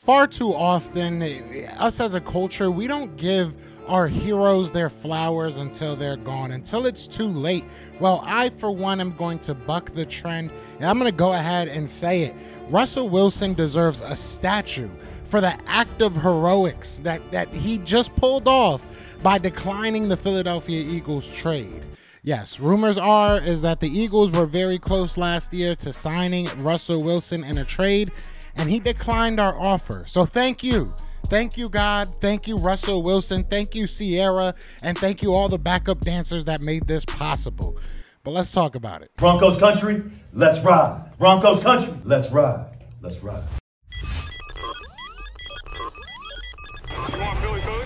far too often, us as a culture, we don't give our heroes their flowers until they're gone, until it's too late. Well, I, for one, am going to buck the trend, and I'm going to go ahead and say it. Russell Wilson deserves a statue for the act of heroics that he just pulled off by declining the Philadelphia Eagles trade. Yes, rumors is that the Eagles were very close last year to signing Russell Wilson in a trade, and he declined our offer. So thank you. Thank you, God. Thank you, Russell Wilson. Thank you, Sierra. And thank you, all the backup dancers that made this possible. But let's talk about it. Broncos country, let's ride. Broncos country, let's ride. Let's ride. You want Philly food?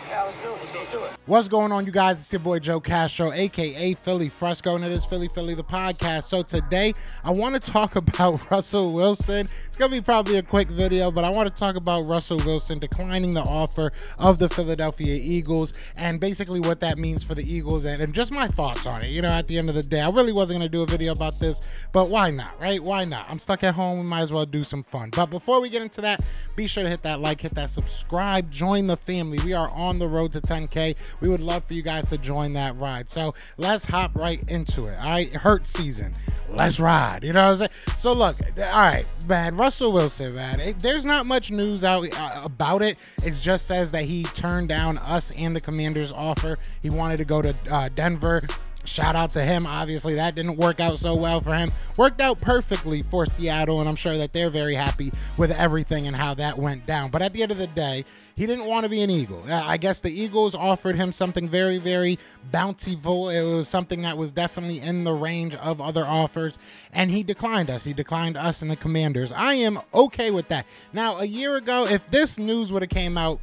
Yeah, let's do it. Let's do it. What's going on, you guys? It's your boy Joe Castro, aka Philly Fresco, and it is Philly the podcast. So today I want to talk about Russell Wilson. It's gonna be probably a quick video, but I want to talk about Russell Wilson declining the offer of the Philadelphia Eagles and basically what that means for the Eagles and just my thoughts on it. You know, at the end of the day, I really wasn't gonna do a video about this, but why not, right? Why not? I'm stuck at home. We might as well do some fun. But before we get into that, be sure to hit that like, hit that subscribe, join the family. We are on the road to 10K. We would love for you guys to join that ride. So let's hop right into it. All right, hurt season. Let's ride. You know what I'm saying? So look, all right, man, Russell Wilson, man, there's not much news out about it. It just says that he turned down us and the Commanders' offer. He wanted to go to Denver. Shout out to him. Obviously, that didn't work out so well for him. Worked out perfectly for Seattle, and I'm sure that they're very happy with everything and how that went down. But at the end of the day, he didn't want to be an Eagle. I guess the Eagles offered him something very, very bountiful. It was something that was definitely in the range of other offers, and he declined us. He declined us and the Commanders. I am okay with that. Now, a year ago, if this news would have came out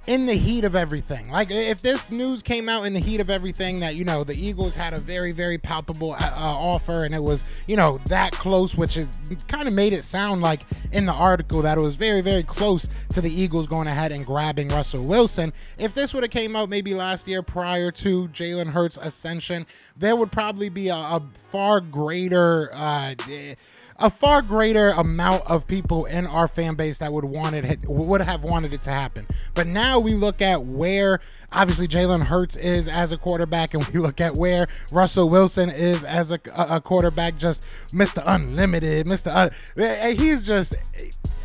in the heat of everything, like if this news came out in the heat of everything that, you know, the Eagles had a very, very palpable offer and it was, you know, that close, which is kind of made it sound like in the article that it was very, very close to the Eagles going ahead and grabbing Russell Wilson. If this would have came out maybe last year prior to Jalen Hurts' ascension, there would probably be a far greater amount of people in our fan base that would have wanted it to happen. But now we look at where obviously Jalen Hurts is as a quarterback, and we look at where Russell Wilson is as a quarterback, just Mr. Unlimited, he's just,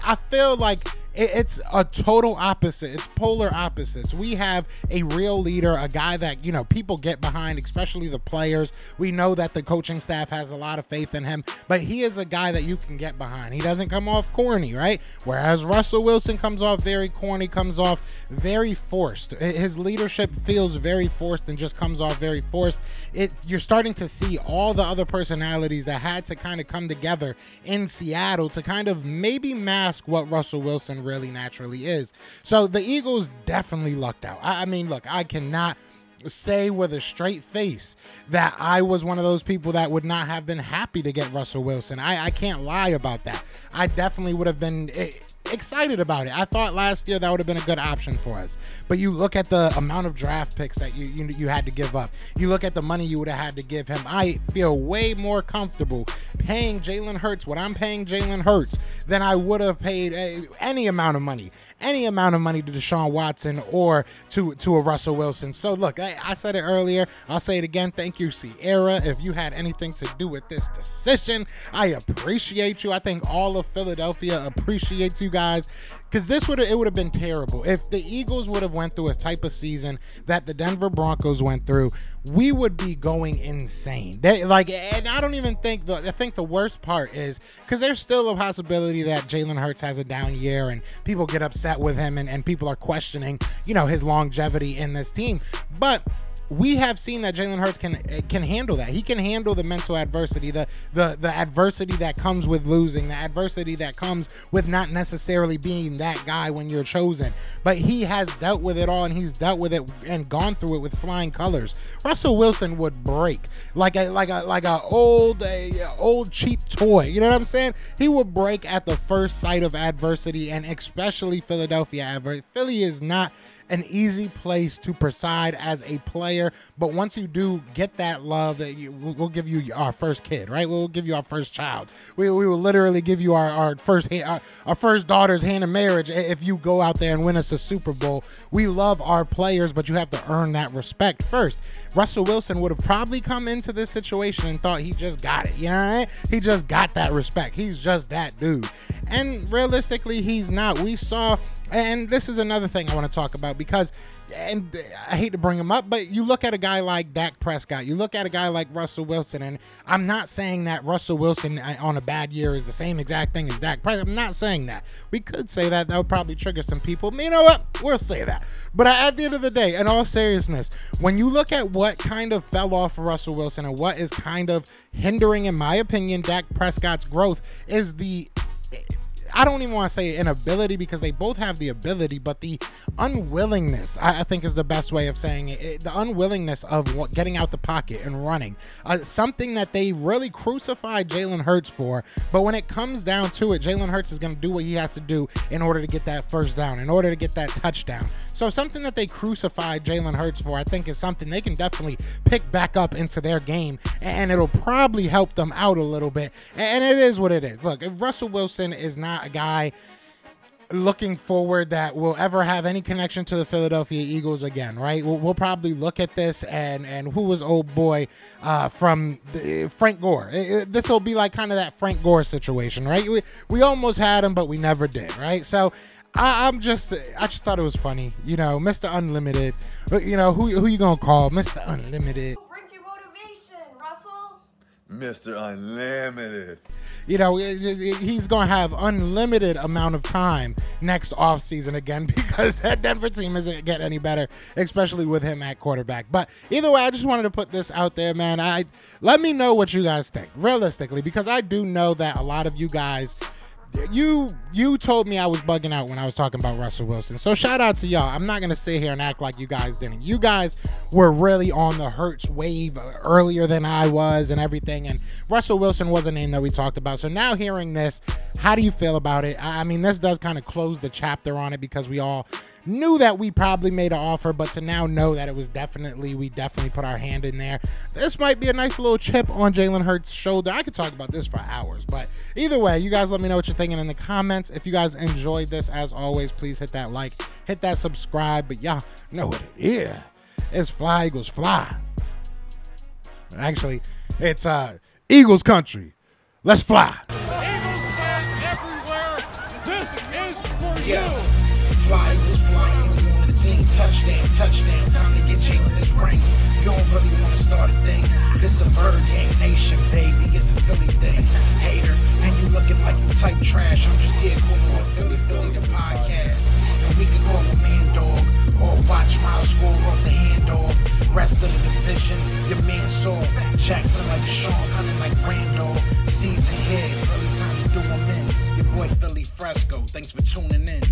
I feel like it's a total opposite. It's polar opposites. We have a real leader, a guy that, you know, people get behind, especially the players. We know that the coaching staff has a lot of faith in him, but he is a guy that you can get behind. He doesn't come off corny, right? Whereas Russell Wilson comes off very corny, comes off very forced. His leadership feels very forced and just comes off very forced. You're starting to see all the other personalities that had to kind of come together in Seattle to kind of maybe mask what Russell Wilson really naturally is. So the Eagles definitely lucked out. I mean, look, I cannot say with a straight face that I was one of those people that would not have been happy to get Russell Wilson. I can't lie about that. I definitely would have been excited about it. I thought last year that would have been a good option for us. But you look at the amount of draft picks that you had to give up. You look at the money you would have had to give him. I feel way more comfortable paying Jalen Hurts what I'm paying Jalen Hurts than I would have paid any amount of money to Deshaun Watson or to a Russell Wilson. So look, I said it earlier. I'll say it again. Thank you, Sierra. If you had anything to do with this decision, I appreciate you. I think all of Philadelphia appreciates you guys, because it would have been terrible if the Eagles would have went through a type of season that the Denver Broncos went through. We would be going insane. And I don't even think I think the worst part is because there's still a possibility that Jalen Hurts has a down year and people get upset with him and people are questioning, you know, his longevity in this team. But we have seen that Jalen Hurts can handle that. He can handle the mental adversity, the adversity that comes with losing, the adversity that comes with not necessarily being that guy when you're chosen. But he has dealt with it all, and he's dealt with it and gone through it with flying colors. Russell Wilson would break like a old cheap toy. You know what I'm saying? He would break at the first sight of adversity, and especially Philadelphia adversity. Philly is not an easy place to preside as a player. But once you do get that love, we'll give you our first kid, right? We'll give you our first child. We will literally give you our first daughter's hand in marriage if you go out there and win us a Super Bowl. We love our players, but you have to earn that respect first. Russell Wilson would have probably come into this situation and thought he just got it. You know what I mean? He just got that respect. He's just that dude. And realistically, he's not. We saw, and this is another thing I want to talk about because, and I hate to bring him up, but you look at a guy like Dak Prescott, you look at a guy like Russell Wilson, and I'm not saying that Russell Wilson on a bad year is the same exact thing as Dak Prescott. I'm not saying that. We could say that. That would probably trigger some people. You know what? We'll say that. But at the end of the day, in all seriousness, when you look at what kind of fell off for Russell Wilson and what is kind of hindering, in my opinion, Dak Prescott's growth is I don't even want to say inability because they both have the ability, but the unwillingness, I think is the best way of saying it. The unwillingness of getting out the pocket and running. Something that they really crucified Jalen Hurts for, but when it comes down to it, Jalen Hurts is going to do what he has to do in order to get that first down, in order to get that touchdown. So something that they crucified Jalen Hurts for, I think is something they can definitely pick back up into their game, and it'll probably help them out a little bit. And it is what it is. Look, if Russell Wilson is not a guy looking forward that will ever have any connection to the Philadelphia Eagles again, right? We'll probably look at this and who was old boy from Frank Gore. This will be like kind of that Frank Gore situation, right? We almost had him, but we never did, right? So I just thought it was funny, you know, Mr. Unlimited. You know, who you gonna call Mr. Unlimited? Who brings you motivation, Russell? Mr. Unlimited. You know, he's going to have unlimited amount of time next offseason again because that Denver team isn't getting any better, especially with him at quarterback. But either way, I just wanted to put this out there, man. Let me know what you guys think, realistically, because I do know that a lot of you guys, you told me I was bugging out when I was talking about Russell Wilson. So shout out to y'all. I'm not going to sit here and act like you guys didn't. You guys were really on the Hurts wave earlier than I was and everything. And Russell Wilson was a name that we talked about. So now hearing this, how do you feel about it? I mean, this does kind of close the chapter on it because we all knew that we probably made an offer, but to now know that it was we definitely put our hand in there. This might be a nice little chip on Jalen Hurts' shoulder. I could talk about this for hours, but either way, you guys let me know what you're thinking in the comments. If you guys enjoyed this, as always, please hit that like, hit that subscribe, but y'all know what it is. It's Fly Eagles Fly. Actually, it's Eagles country. Let's fly. Eagles fans everywhere. This is for you. Fly Eagles flying on the team. Touchdown. Time to get Jalen this ring. You don't really want to start a thing. This a Bird Gang Nation, baby. It's a Philly thing. Hater, and you looking like you type trash. I'm just here calling on Philly the podcast. And we can call a man dog or watch Miles score off the handoff. Rest of the division, your man saw Jackson like Sean, hunting like Randolph. Season here, really time to do him in. Your boy Philly Fresco. Thanks for tuning in.